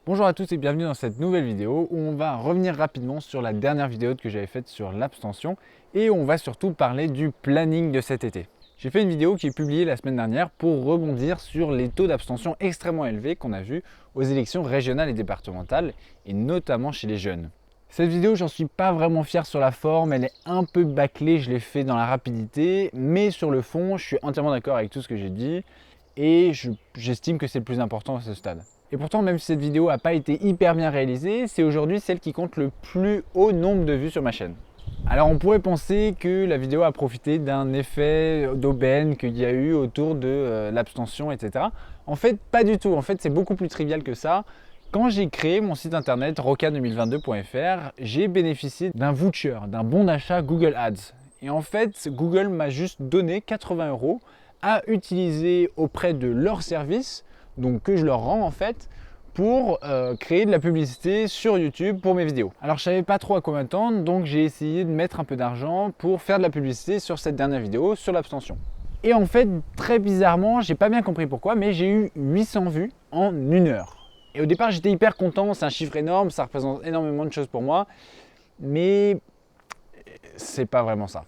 Bonjour à tous et bienvenue dans cette nouvelle vidéo où on va revenir rapidement sur la dernière vidéo que j'avais faite sur l'abstention et on va surtout parler du planning de cet été. J'ai fait une vidéo qui est publiée la semaine dernière pour rebondir sur les taux d'abstention extrêmement élevés qu'on a vus aux élections régionales et départementales et notamment chez les jeunes. Cette vidéo, j'en suis pas vraiment fier sur la forme, elle est un peu bâclée, je l'ai fait dans la rapidité, mais sur le fond, je suis entièrement d'accord avec tout ce que j'ai dit et j'estime que c'est le plus important à ce stade. Et pourtant, même si cette vidéo n'a pas été hyper bien réalisée, c'est aujourd'hui celle qui compte le plus haut nombre de vues sur ma chaîne. Alors on pourrait penser que la vidéo a profité d'un effet d'aubaine qu'il y a eu autour de l'abstention, etc. En fait, pas du tout. En fait, c'est beaucoup plus trivial que ça. Quand j'ai créé mon site internet roca2022.fr, j'ai bénéficié d'un voucher, d'un bon d'achat Google Ads. Et en fait, Google m'a juste donné 80 € à utiliser auprès de leur service, donc que je leur rends en fait, pour créer de la publicité sur YouTube pour mes vidéos. Alors je savais pas trop à quoi m'attendre, donc j'ai essayé de mettre un peu d'argent pour faire de la publicité sur cette dernière vidéo sur l'abstention. Et en fait, très bizarrement, j'ai pas bien compris pourquoi, mais j'ai eu 800 vues en 1 heure. Et au départ, j'étais hyper content, c'est un chiffre énorme, ça représente énormément de choses pour moi, mais c'est pas vraiment ça.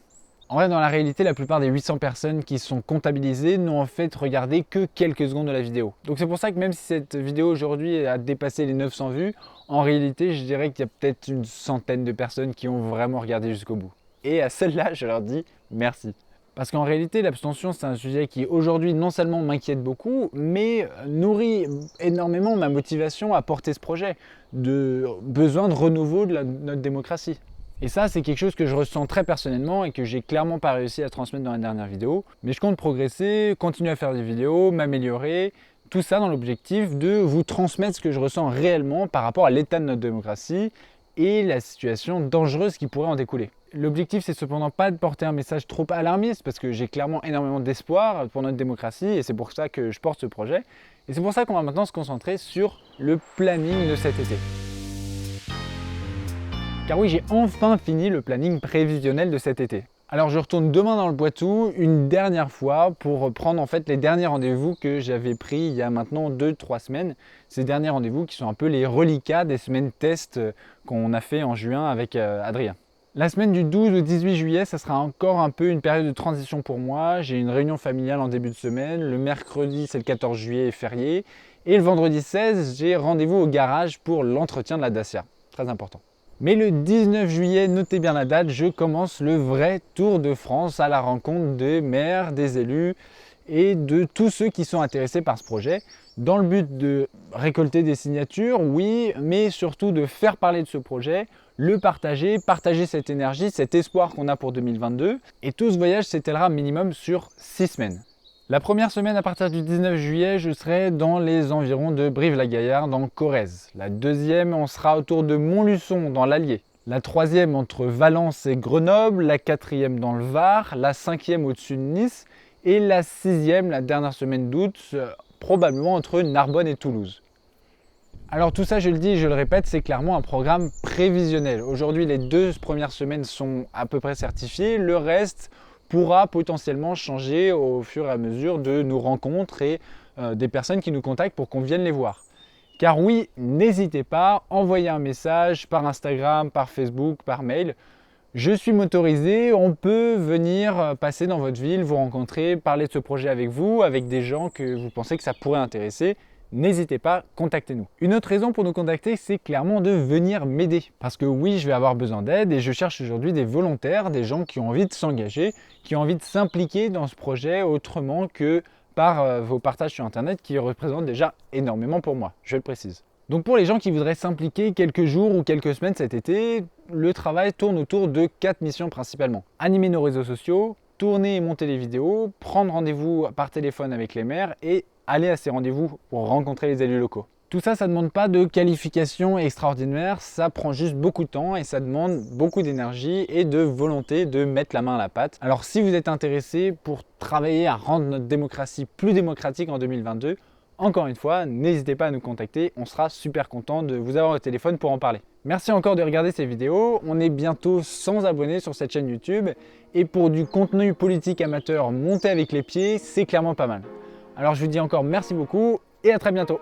En vrai, dans la réalité, la plupart des 800 personnes qui sont comptabilisées n'ont en fait regardé que quelques secondes de la vidéo. Donc c'est pour ça que même si cette vidéo aujourd'hui a dépassé les 900 vues, en réalité, je dirais qu'il y a peut-être une centaine de personnes qui ont vraiment regardé jusqu'au bout. Et à celles-là, je leur dis merci. Parce qu'en réalité, l'abstention, c'est un sujet qui aujourd'hui non seulement m'inquiète beaucoup, mais nourrit énormément ma motivation à porter ce projet, de besoin de renouveau de notre démocratie. Et ça, c'est quelque chose que je ressens très personnellement et que j'ai clairement pas réussi à transmettre dans la dernière vidéo. Mais je compte progresser, continuer à faire des vidéos, m'améliorer, tout ça dans l'objectif de vous transmettre ce que je ressens réellement par rapport à l'état de notre démocratie et la situation dangereuse qui pourrait en découler. L'objectif, c'est cependant pas de porter un message trop alarmiste parce que j'ai clairement énormément d'espoir pour notre démocratie et c'est pour ça que je porte ce projet. Et c'est pour ça qu'on va maintenant se concentrer sur le planning de cet été. Car oui, j'ai enfin fini le planning prévisionnel de cet été. Alors je retourne demain dans le Poitou une dernière fois pour prendre en fait les derniers rendez-vous que j'avais pris il y a maintenant 2-3 semaines. Ces derniers rendez-vous qui sont un peu les reliquats des semaines test qu'on a fait en juin avec Adrien. La semaine du 12 au 18 juillet, ça sera encore un peu une période de transition pour moi. J'ai une réunion familiale en début de semaine. Le mercredi, c'est le 14 juillet, férié. Et le vendredi 16, j'ai rendez-vous au garage pour l'entretien de la Dacia. Très important. Mais le 19 juillet, notez bien la date, je commence le vrai Tour de France à la rencontre des maires, des élus et de tous ceux qui sont intéressés par ce projet, dans le but de récolter des signatures, oui, mais surtout de faire parler de ce projet, le partager, partager cette énergie, cet espoir qu'on a pour 2022. Et tout ce voyage s'étalera minimum sur 6 semaines. La première semaine, à partir du 19 juillet, je serai dans les environs de Brive-la-Gaillarde, en Corrèze. La deuxième, on sera autour de Montluçon, dans l'Allier. La troisième, entre Valence et Grenoble. La quatrième, dans le Var. La cinquième, au-dessus de Nice. Et la sixième, la dernière semaine d'août, probablement entre Narbonne et Toulouse. Alors tout ça, je le dis et je le répète, c'est clairement un programme prévisionnel. Aujourd'hui, les 2 premières semaines sont à peu près certifiées. Le reste pourra potentiellement changer au fur et à mesure de nos rencontres et des personnes qui nous contactent pour qu'on vienne les voir. Car oui, n'hésitez pas, envoyez un message par Instagram, par Facebook, par mail. Je suis motorisé, on peut venir passer dans votre ville, vous rencontrer, parler de ce projet avec vous, avec des gens que vous pensez que ça pourrait intéresser. N'hésitez pas, contactez-nous. Une autre raison pour nous contacter, c'est clairement de venir m'aider. Parce que oui, je vais avoir besoin d'aide et je cherche aujourd'hui des volontaires, des gens qui ont envie de s'engager, qui ont envie de s'impliquer dans ce projet autrement que par vos partages sur Internet qui représentent déjà énormément pour moi, je le précise. Donc pour les gens qui voudraient s'impliquer quelques jours ou quelques semaines cet été, le travail tourne autour de 4 missions principalement. Animer nos réseaux sociaux, tourner et monter les vidéos, prendre rendez-vous par téléphone avec les maires et aller à ces rendez-vous pour rencontrer les élus locaux. Tout ça, ça ne demande pas de qualification extraordinaire, ça prend juste beaucoup de temps et ça demande beaucoup d'énergie et de volonté de mettre la main à la pâte. Alors si vous êtes intéressé pour travailler à rendre notre démocratie plus démocratique en 2022, encore une fois, n'hésitez pas à nous contacter, on sera super content de vous avoir au téléphone pour en parler. Merci encore de regarder ces vidéos, on est bientôt 100 abonnés sur cette chaîne YouTube et pour du contenu politique amateur monté avec les pieds, c'est clairement pas mal. Alors je vous dis encore merci beaucoup et à très bientôt.